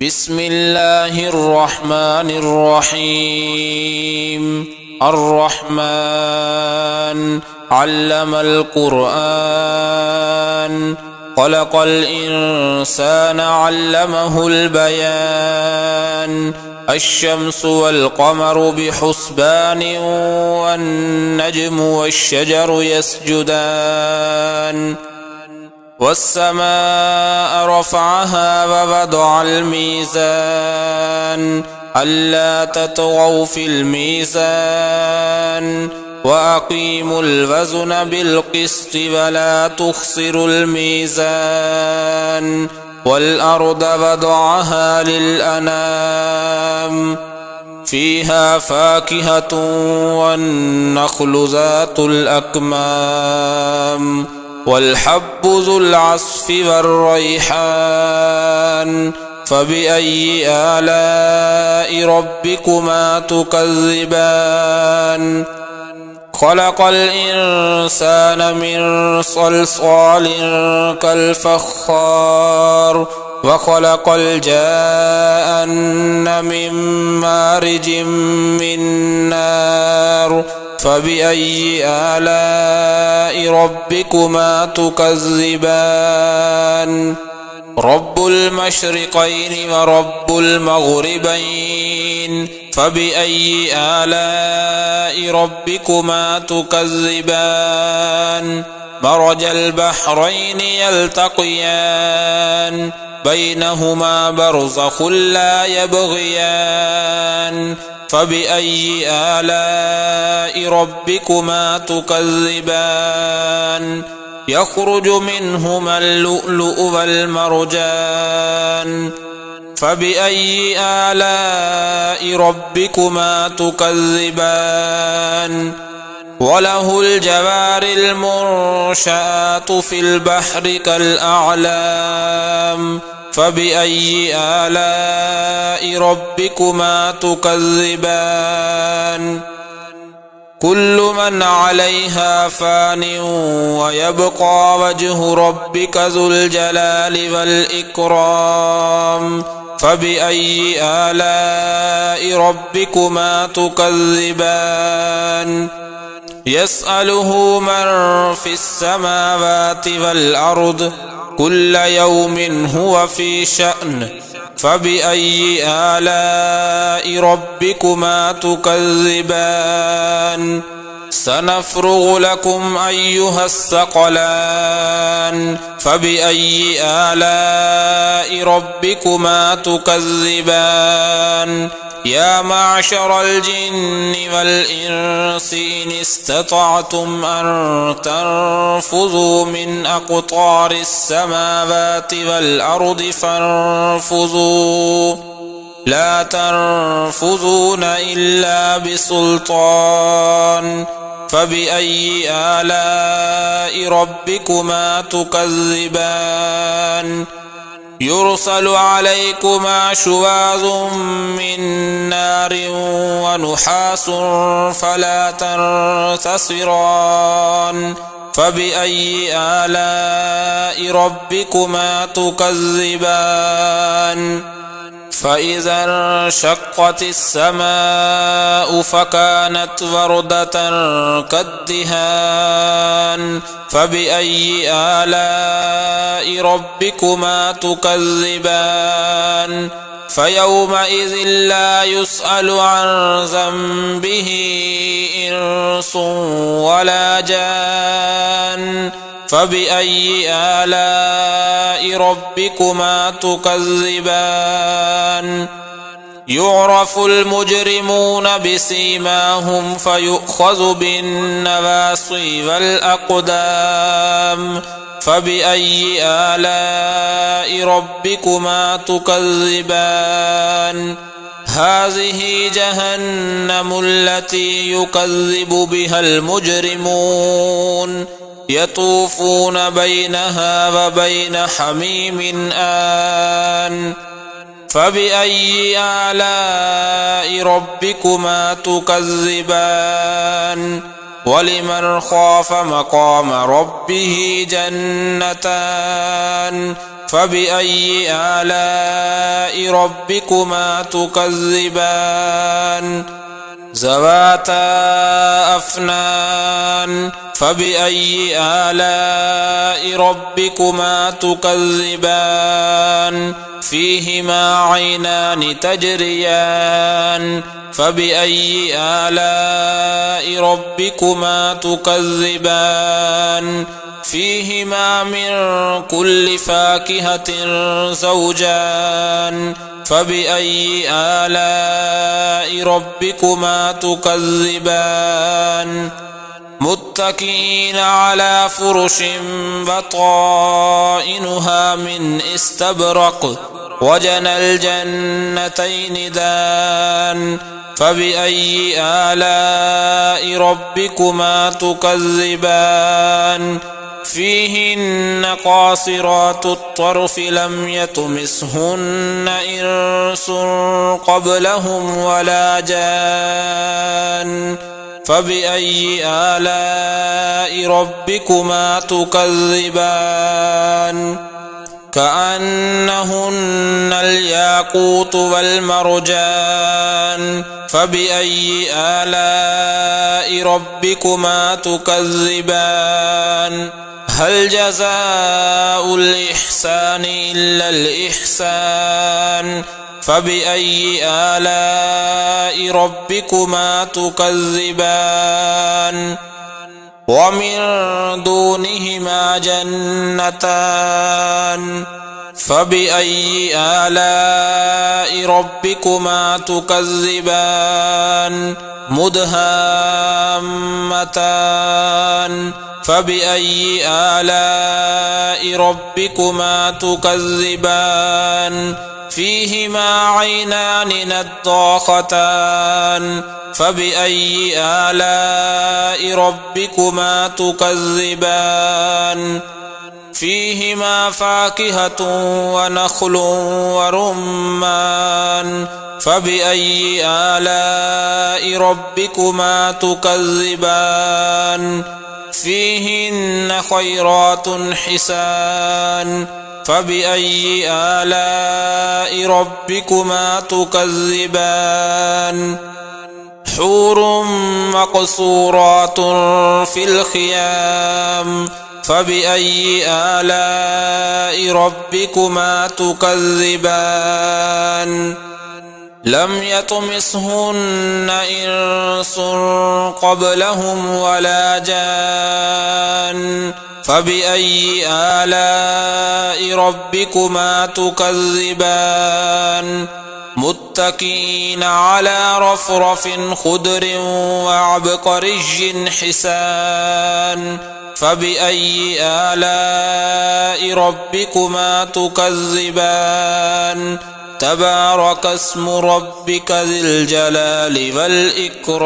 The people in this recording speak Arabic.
بسم الله الرحمن الرحيم. الرحمن علم القرآن، خلق الإنسان علمه البيان. الشمس والقمر بحسبان، والنجم والشجر يسجدان. والسماء رفعها ووضع الميزان، ألا تطغوا في الميزان، وأقيموا الوزن بالقسط ولا تخسروا الميزان. والأرض وضعها للأنام، فيها فاكهة والنخل ذات الأكمام، والحب ذو العصف والريحان. فبأي آلاء ربكما تكذبان؟ خلق الإنسان من صلصال كالفخار، وخلق الجان من مارج من نار. فبأي آلاء ربكما تكذبان؟ رب المشرقين ورب المغربين، فبأي آلاء ربكما تكذبان؟ مرج البحرين يلتقيان، بينهما برزخ لا يبغيان. فبأي آلاء ربكما تكذبان؟ يخرج منهما اللؤلؤ والمرجان. فبأي آلاء ربكما تكذبان؟ وله الجوار المنشآت في البحر كالأعلام. فبأي آلاء ربكما تكذبان؟ كل من عليها فان، ويبقى وجه ربك ذو الجلال والإكرام. فبأي آلاء ربكما تكذبان؟ يسأله من في السماوات والأرض، كل يوم هو في شأن. فبأي آلاء ربكما تكذبان؟ سنفرغ لكم أيها الثقلان. فبأي آلاء ربكما تكذبان؟ يا معشر الجن والإنس إن استطعتم أن تنفذوا من أقطار السماوات والأرض فانفذوا، لا تنفذون إلا بسلطان. فبأي آلاء ربكما تكذبان؟ يرسل عليكما شواظ من نار ونحاس فلا تنتصران. فبأي آلاء ربكما تكذبان؟ فإذا انشقت السماء فكانت وردة كالدهان. فبأي آلاء ربكما تكذبان؟ فيومئذ لا يسأل عن ذنبه إنس ولا جان. فبأي آلاء ربكما تكذبان؟ يعرف المجرمون بسيماهم فيؤخذ بالنواصي والأقدام. فبأي آلاء ربكما تكذبان؟ هذه جهنم التي يكذب بها المجرمون، يطوفون بينها وبين حميم آن. فبأي آلاء ربكما تكذبان؟ ولمن خاف مقام ربه جنتان، فبأي آلاء ربكما تكذبان ذواتا أفنان فبأي آلاء ربكما تكذبان فيهما عينان تجريان فبأي آلاء ربكما تكذبان فيهما من كل فاكهة زوجان فبأي آلاء ربكما تكذبان متكئين على فرش بطائنها من استبرق وجنى الجنتين دان فبأي آلاء ربكما تكذبان فيهن قاصرات الطرف لم يطمثهن إنس قبلهم ولا جان فبأي آلاء ربكما تكذبان كأنهن الياقوت والمرجان فبأي آلاء ربكما تكذبان هل جزاء الإحسان إلا الإحسان فبأي آلاء ربكما تكذبان ومن دونهما جنتان فبأي آلاء ربكما تكذبان مدهامتان فبأي آلاء ربكما تكذبان فيهما عينان نضاختان فبأي آلاء ربكما تكذبان فيهما فاكهة ونخل ورمان فبأي آلاء ربكما تكذبان فيهن خيرات حسان فبأي آلاء ربكما تكذبان حور مقصورات في الخيام فبأي آلاء ربكما تكذبان لم يطمثهن إنس قبلهم ولا جان فبأي آلاء ربكما تكذبان متكئين على رفرف خضر وعبقري حسان فبأي آلاء ربكما تكذبان تبارك اسم ربك ذي الجلال والإكرام